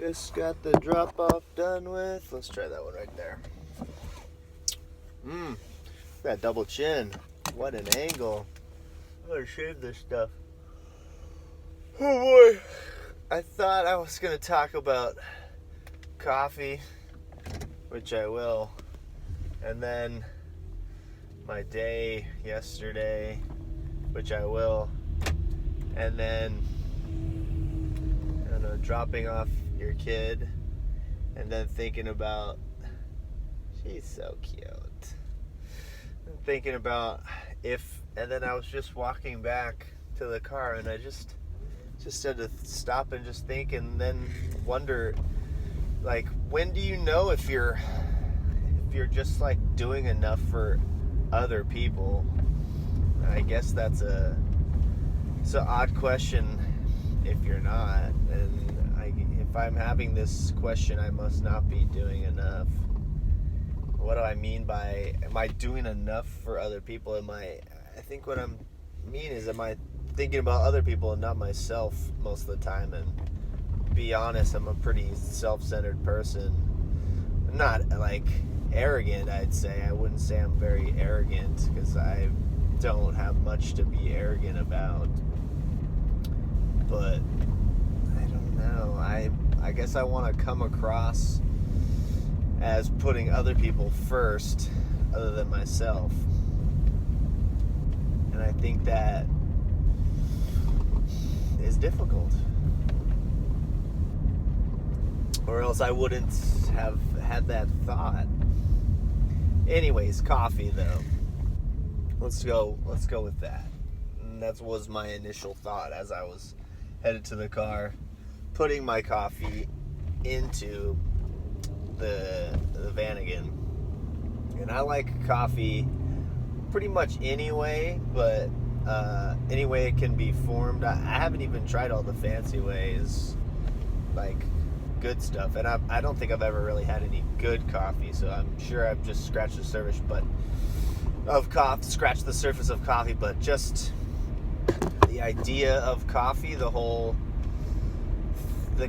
Just got the drop off done with. Let's try that one right there. That double chin. What an angle. I'm gonna shave this stuff. Oh boy. I thought I was gonna talk about coffee, which I will, and then my day yesterday, which I will, and then I don't know, dropping off your kid, and then thinking about, she's so cute. Thinking about and then I was just walking back to the car, and I just had to stop and just think, and then wonder, like, when do you know if you're just like doing enough for other people? I guess it's an odd question if you're not, and if I'm having this question, I must not be doing enough. What do I mean by, am I doing enough for other people? I think what I mean is, am I thinking about other people and not myself most of the time? And be honest, I'm a pretty self-centered person. Not like arrogant, I'd say. I wouldn't say I'm very arrogant, because I don't have much to be arrogant about. But I don't know. I guess I want to come across as putting other people first other than myself. And I think that is difficult. Or else I wouldn't have had that thought. Anyways, coffee though. Let's go with that. And that was my initial thought as I was headed to the car, putting my coffee into the Vanagon. And I like coffee pretty much anyway, but any way it can be formed. I haven't even tried all the fancy ways, like good stuff, and I don't think I've ever really had any good coffee, so I'm sure I've just scratched the surface of coffee, but just the idea of coffee, the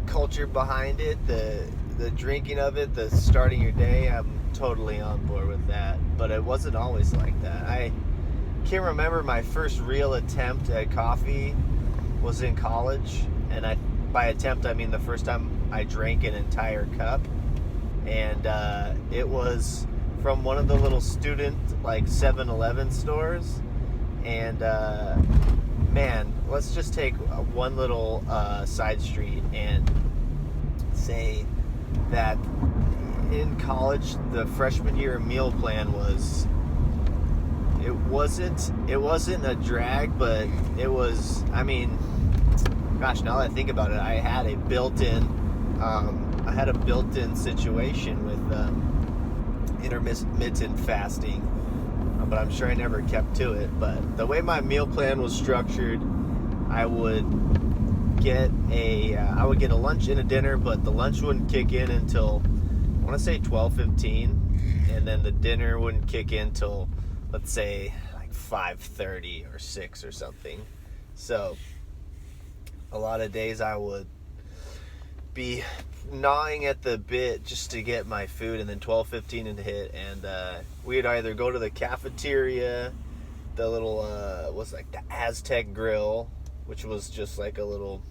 culture behind it, the drinking of it, the starting your day, I'm totally on board with that. But it wasn't always like that. I can't remember my first real attempt at coffee was in college, and by attempt I mean the first time I drank an entire cup, and it was from one of the little student like 7-Eleven stores. And man, let's just take one little side street and say that in college, the freshman year meal plan was, it wasn't a drag, but it was, I mean, gosh, now that I think about it, I had a built-in situation with intermittent fasting, but I'm sure I never kept to it. But the way my meal plan was structured, I would get a lunch and a dinner, but the lunch wouldn't kick in until, I want to say 12:15, and then the dinner wouldn't kick in till, let's say, like 5:30 or 6 or something. So a lot of days I would be gnawing at the bit just to get my food, and then 12:15 would hit, and we'd either go to the cafeteria, the little was like the Aztec Grill, which was just like a little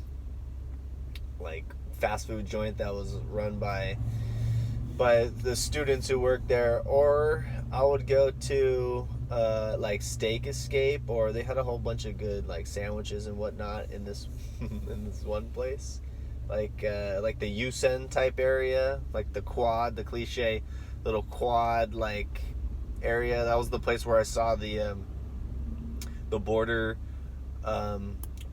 like fast food joint that was run by the students who worked there, or I would go to like Steak Escape, or they had a whole bunch of good like sandwiches and whatnot in this in this one place, like the Usen type area, like the cliche little quad like area. That was the place where I saw the border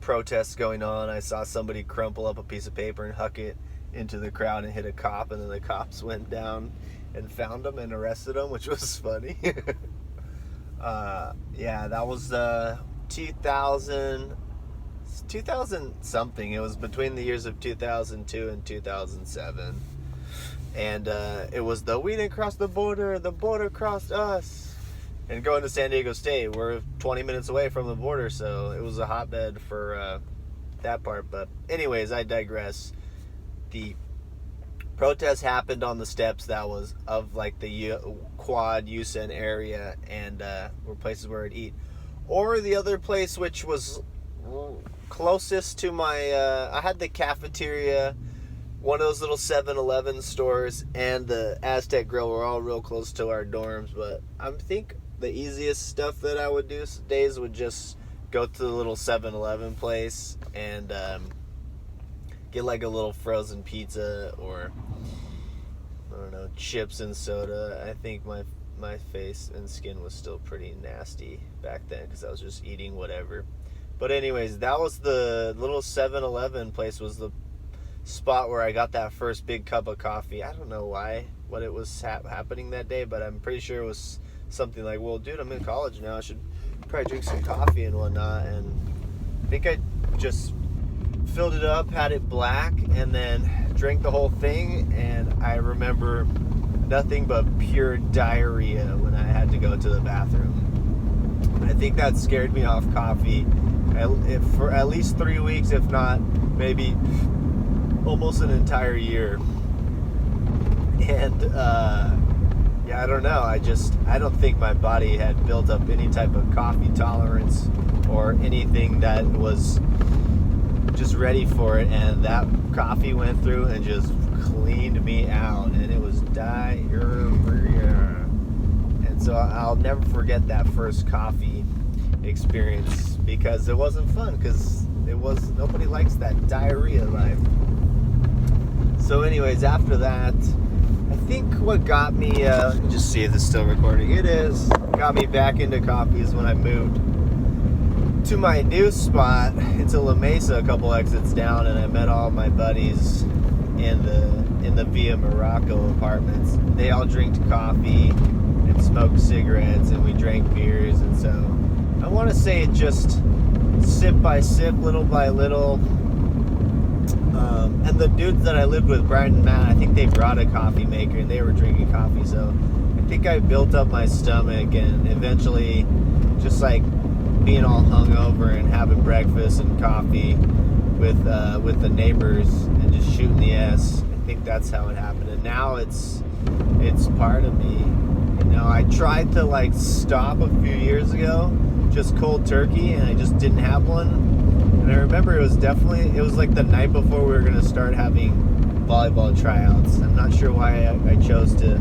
protests going on. I saw somebody crumple up a piece of paper and huck it into the crowd and hit a cop, and then the cops went down and found him and arrested him, which was funny. Yeah, that was 2000 something. It was between the years of 2002 and 2007, and it was we didn't cross the border crossed us. And going to San Diego State, we're 20 minutes away from the border, so it was a hotbed for that part. But anyways, I digress. The protest happened on the steps that was of like the Quad USEN area, and were places where I'd eat. Or the other place, which was closest to my, I had the cafeteria, one of those little 7-Eleven stores, and the Aztec Grill were all real close to our dorms. But I think the easiest stuff that I would do days would just go to the little 7-Eleven place and get like a little frozen pizza, or I don't know, chips and soda. I think my face and skin was still pretty nasty back then because I was just eating whatever. But anyways, that was the little 7-Eleven place, was the spot where I got that first big cup of coffee. I don't know what it was happening that day, but I'm pretty sure it was something like, well, dude, I'm in college now, I should probably drink some coffee and whatnot. And I think I just filled it up, had it black, and then drank the whole thing. And I remember nothing but pure diarrhea when I had to go to the bathroom. I think that scared me off coffee for at least 3 weeks, if not maybe almost an entire year. And yeah, I don't know, I don't think my body had built up any type of coffee tolerance or anything that was just ready for it, and that coffee went through and just cleaned me out, and it was diarrhea. And so I'll never forget that first coffee experience, because it wasn't fun, because nobody likes that diarrhea life. So anyways, after that, I think what got me, just see if it's still recording. It is. Got me back into coffee is when I moved to my new spot into La Mesa, a couple exits down, and I met all my buddies in the Via Morocco apartments. They all drank coffee and smoked cigarettes, and we drank beers. And so I want to say it just sip by sip, little by little. And the dudes that I lived with, Brian and Matt, I think they brought a coffee maker and they were drinking coffee. So I think I built up my stomach, and eventually just like being all hungover and having breakfast and coffee with the neighbors and just shooting the S. I think that's how it happened. And now it's part of me. You know, I tried to like stop a few years ago, just cold turkey, and I just didn't have one. And I remember it was like the night before we were going to start having volleyball tryouts. I'm not sure why I chose to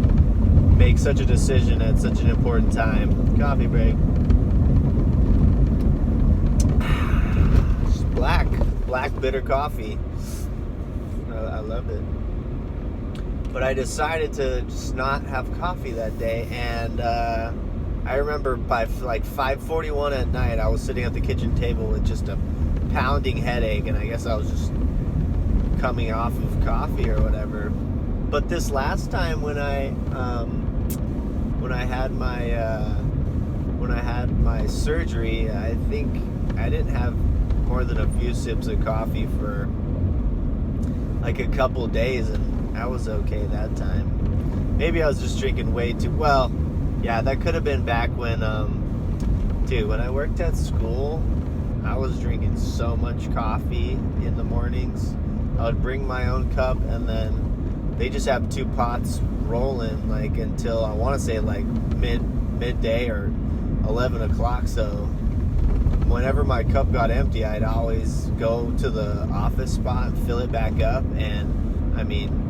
make such a decision at such an important time. Coffee break. Just black bitter coffee. I love it. But I decided to just not have coffee that day, and I remember by like 5:41 at night, I was sitting at the kitchen table with just a pounding headache, and I guess I was just coming off of coffee or whatever. But this last time when I had my surgery, I think I didn't have more than a few sips of coffee for like a couple days, and I was okay that time. Maybe I was just drinking way too well. Yeah, that could have been back when when I worked at school, I was drinking so much coffee in the mornings. I would bring my own cup, and then they just have 2 pots rolling like until I want to say like midday or 11 o'clock. So whenever my cup got empty, I'd always go to the office spot and fill it back up. And I mean,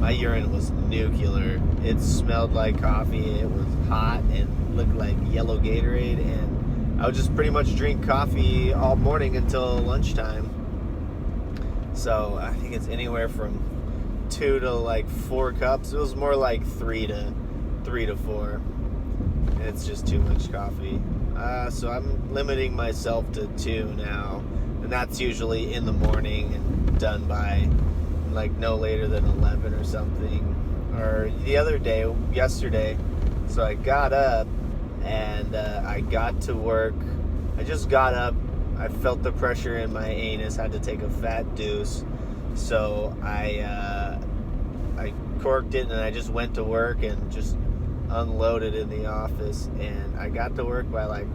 my urine was nuclear. It smelled like coffee. It was hot and looked like yellow Gatorade, and I would just pretty much drink coffee all morning until lunchtime. So I think it's anywhere from 2 to like 4 cups. It was more like 3 to 4. It's just too much coffee. So I'm limiting myself to 2 now, and that's usually in the morning and done by like no later than 11 or something. Or yesterday, so I got up and I got to work. I just got up, I felt the pressure in my anus, had to take a fat deuce, so I corked it, and I just went to work and just unloaded in the office. And I got to work by like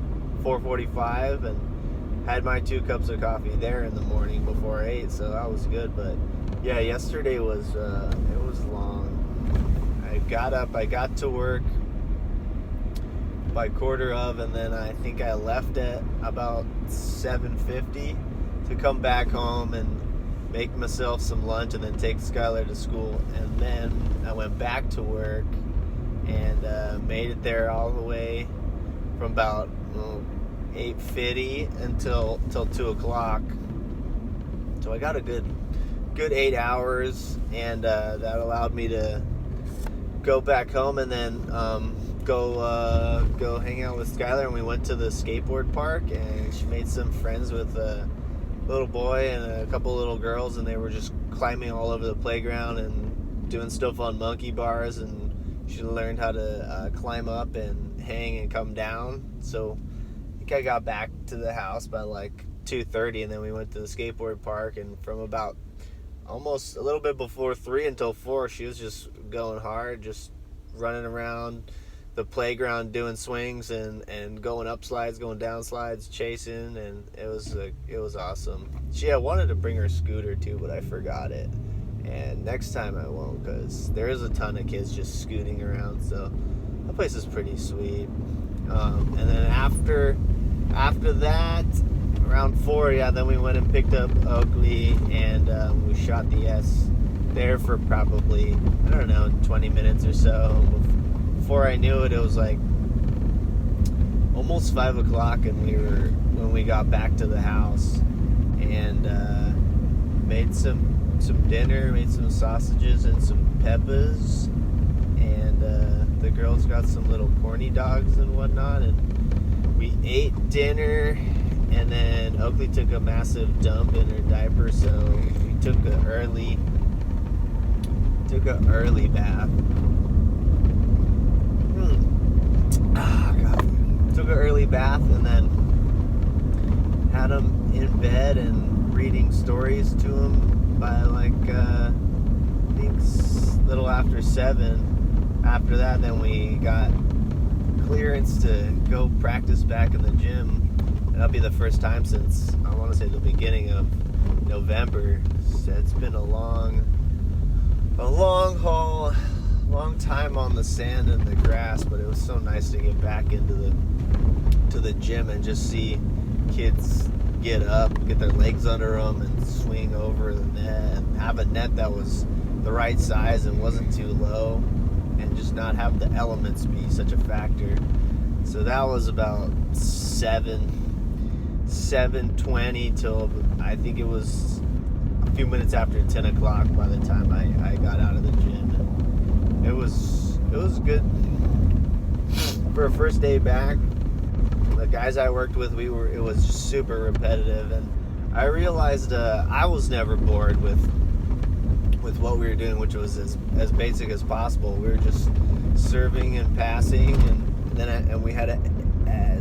4:45, and had my 2 cups of coffee there in the morning before I ate, so that was good. But yeah, yesterday was it was long. I got up, I got to work by quarter of, and then I think I left at about 7:50 to come back home and make myself some lunch and then take Skylar to school. And then I went back to work and made it there all the way from about 8:50 until 2 o'clock. So I got a good 8 hours, and that allowed me to go back home and then go hang out with Skylar. And we went to the skateboard park, and she made some friends with a little boy and a couple little girls, and they were just climbing all over the playground and doing stuff on monkey bars, and she learned how to climb up and hang and come down. So I think I got back to the house by like 2:30, and then we went to the skateboard park, and from about almost a little bit before 3 until 4, she was just going hard, just running around the playground doing swings and going up slides, going down slides, chasing, and it was awesome. She wanted to bring her scooter too, but I forgot it. And next time I won't, because there is a ton of kids just scooting around, so that place is pretty sweet. And then after that, around 4, then we went and picked up Oakley, and we shot the S there for probably, I don't know, 20 minutes or so. Before I knew it, it was like almost 5 o'clock, and when we got back to the house, and made some dinner, made some sausages and some peppers, and the girls got some little corny dogs and whatnot, and we ate dinner. And then Oakley took a massive dump in her diaper, so we took an early bath. Took an early bath, and then had him in bed and reading stories to him by like I think a little after 7. After that, then we got clearance to go practice back in the gym. That'll be the first time since, I want to say, the beginning of November. So it's been a long haul, long time on the sand and the grass, but it was so nice to get back into the gym and just see kids get up, get their legs under them, and swing over the net, and have a net that was the right size and wasn't too low, and just not have the elements be such a factor. So that was about 7:20 till I think it was a few minutes after 10 o'clock by the time I got out of the gym. And it was good for a first day back. The guys I worked with, it was super repetitive, and I realized I was never bored with what we were doing, which was as basic as possible. We were just serving and passing, and we had a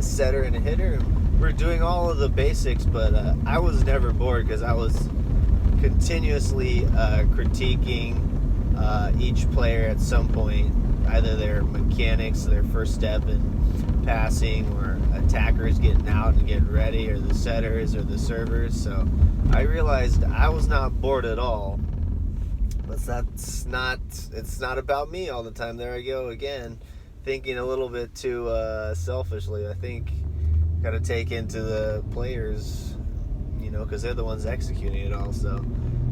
setter and a hitter. We're doing all of the basics, but I was never bored because I was continuously critiquing each player at some point, either their mechanics, their first step in passing, or attackers getting out and getting ready, or the setters or the servers. So I realized I was not bored at all. But it's not about me all the time. There I go again, thinking a little bit too selfishly. I think got to take into the players, because they're the ones executing it all. So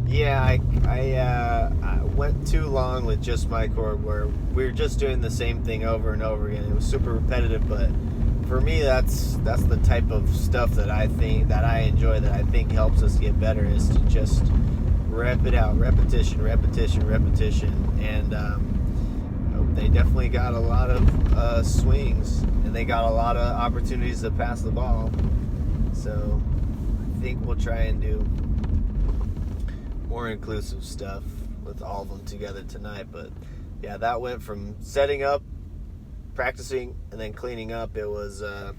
yeah, I went too long with just my core, where we were just doing the same thing over and over again. It was super repetitive, but for me, that's the type of stuff that I enjoy, that I think helps us get better, is to just rep it out, repetition, and they definitely got a lot of swings, and they got a lot of opportunities to pass the ball. So I think we'll try and do more inclusive stuff with all of them together tonight. But yeah, that went from setting up, practicing, and then cleaning up. It was a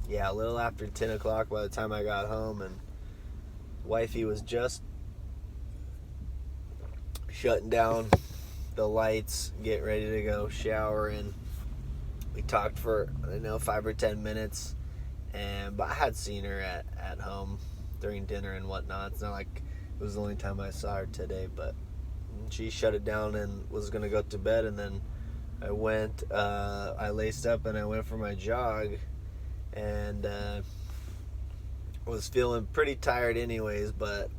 little after 10 o'clock by the time I got home, and wifey was just shutting down the lights, getting ready to go shower, and we talked for 5 or 10 minutes, But I had seen her at home during dinner and whatnot. It's not like it was the only time I saw her today, but she shut it down and was going to go to bed, and then I laced up and I went for my jog, and was feeling pretty tired anyways, but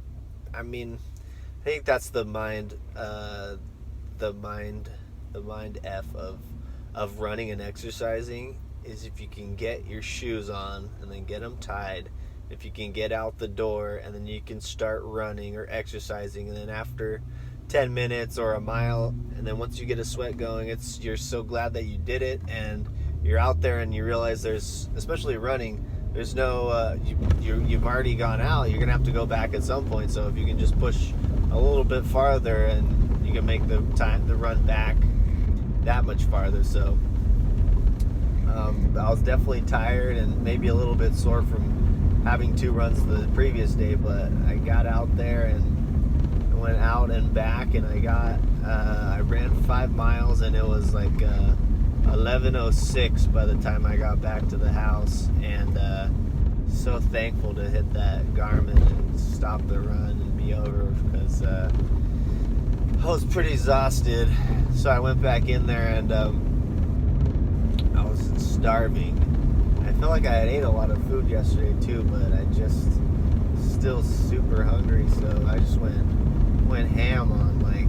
I mean, I think that's the mind F of running and exercising, is if you can get your shoes on and then get them tied, if you can get out the door and then you can start running or exercising, and then after 10 minutes or a mile, and then once you get a sweat going, you're so glad that you did it, and you're out there and you realize there's, especially running, there's no you've already gone out, you're gonna have to go back at some point. So if you can just push a little bit farther, and you can make the run back that much farther. So I was definitely tired and maybe a little bit sore from having 2 runs the previous day, but I got out there and went out and back, and I ran 5 miles, and it was like 11:06 by the time I got back to the house, and so thankful to hit that Garmin and stop the run and be over, because I was pretty exhausted. So I went back in there, and I was starving. I felt like I had ate a lot of food yesterday too, but I just still super hungry, so I just went ham on like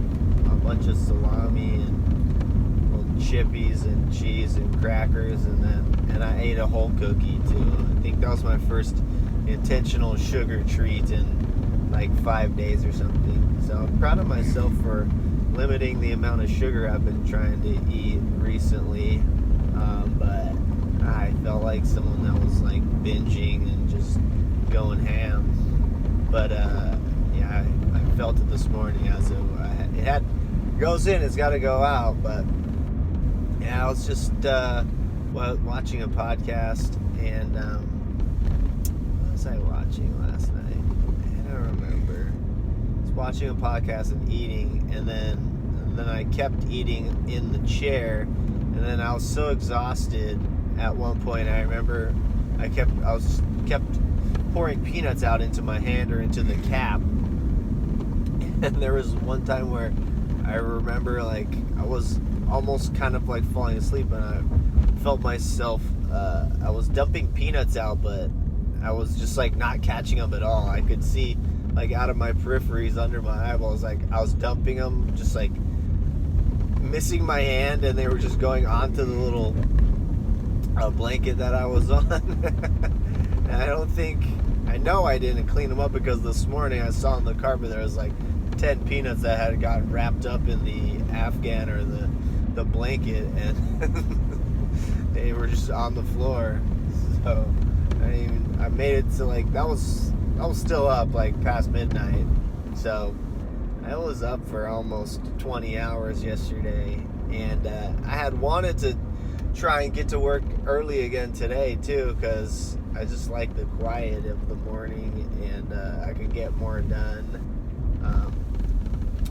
a bunch of salami and chippies and cheese and crackers, and I ate a whole cookie too. I think that was my first intentional sugar treat in like 5 days or something. So I'm proud of myself for limiting the amount of sugar I've been trying to eat recently. But I felt like someone that was like binging and just going ham. But yeah, I felt it this morning as it goes in, it's got to go out. But yeah, I was just watching a podcast, and what was I watching last night? I don't remember. I was watching a podcast and eating, and then I kept eating in the chair, and then I was so exhausted at one point. I remember I kept pouring peanuts out into my hand or into the cap, and there was one time where I remember like I was almost kind of like falling asleep, and I felt myself I was dumping peanuts out, but I was just like not catching them at all. I could see like out of my peripheries under my eyeballs, like I was dumping them, just like missing my hand, and they were just going onto the little blanket that I was on. And I know I didn't clean them up, because this morning I saw on the carpet there was like 10 peanuts that had got wrapped up in the Afghan or the blanket, and they were just on the floor. So I made it to like I was still up like past midnight, so I was up for almost 20 hours yesterday, and I had wanted to try and get to work early again today too, because I just like the quiet of the morning, and I could get more done.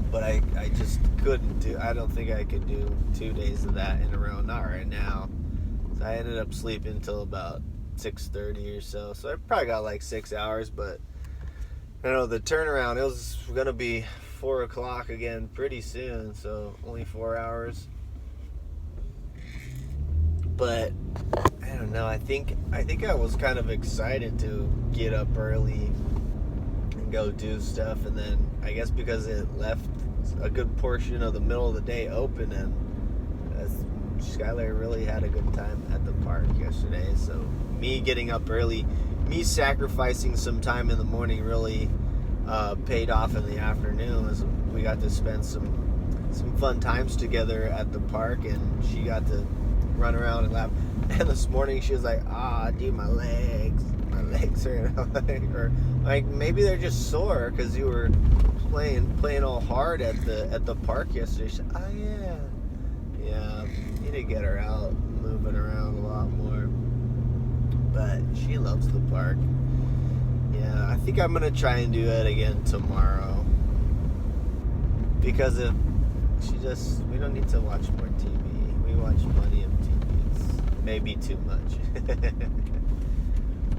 But I just couldn't do. I don't think I could do 2 days of that in a row. Not right now. So I ended up sleeping until about 6:30 or so. So I probably got like 6 hours. But I know the turnaround, it was gonna be 4 o'clock again pretty soon. So only 4 hours. But I don't know. I think I was kind of excited to get up early and go do stuff, and then I guess because it left a good portion of the middle of the day open, and Skylar really had a good time at the park yesterday. So me getting up early, me sacrificing some time in the morning really paid off in the afternoon, as we got to spend some fun times together at the park, and she got to run around and laugh. And this morning she was like, dude, my legs hurt. Or like maybe they're just sore because you were playing all hard at the park yesterday. She said, yeah, need to get her out moving around a lot more. But she loves the park. Yeah, I think I'm gonna try and do it again tomorrow, because we don't need to watch more TV. We watch plenty of TV. It's maybe too much.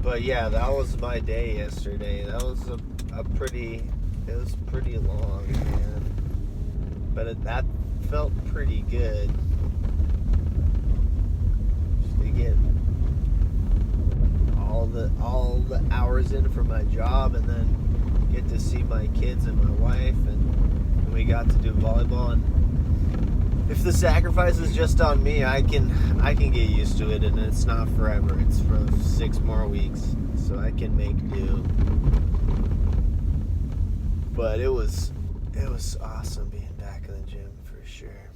But yeah, that was my day yesterday. That was it was pretty long, man. But that felt pretty good. Just to get all the hours in for my job, and then get to see my kids and my wife, and we got to do volleyball. And if the sacrifice is just on me, I can get used to it, and it's not forever. It's for 6 more weeks, so I can make do. But it was awesome being back in the gym for sure.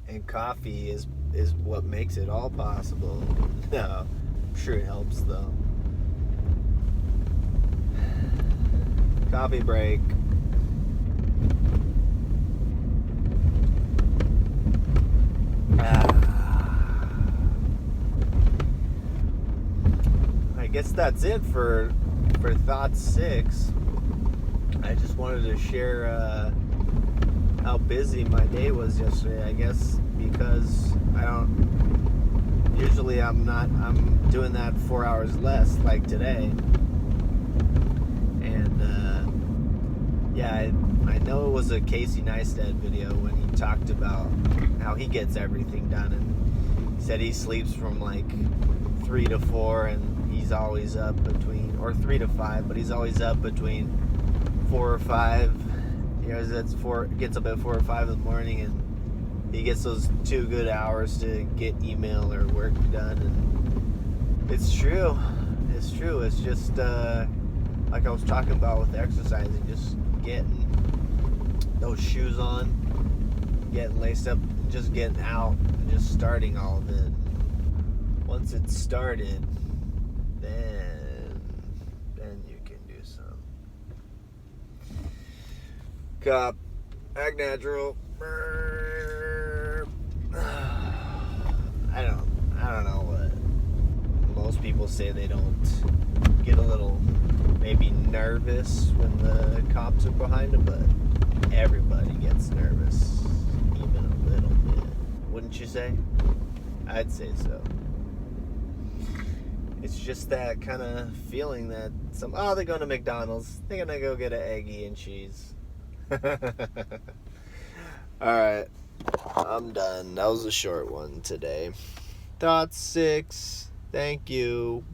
And coffee is what makes it all possible. No, I'm sure it helps though. Coffee break. I guess that's it for Thoughts 6. I just wanted to share how busy my day was yesterday. I guess because I'm doing that 4 hours less like today. And yeah, I know it was a Casey Neistat video when he talked about how he gets everything done, and he said he sleeps from like 3 to 4, and he's always up between, or 3 to 5, but he's always up between 4 or 5. You know, gets up at 4 or 5 in the morning, and he gets those 2 good hours to get email or work done. And it's true. It's true. It's just like I was talking about with exercising, just getting those shoes on, getting laced up, just getting out, and just starting all of it. Once it's started, then you can do some. Cop, act natural. I don't know what most people say. They don't get a little maybe nervous when the cops are behind them, but everybody gets nervous, even a little bit. Wouldn't you say? I'd say so. It's just that kind of feeling that they're going to McDonald's. They're going to go get an eggie and cheese. Alright, I'm done. That was a short one today. Thoughts 6. Thank you.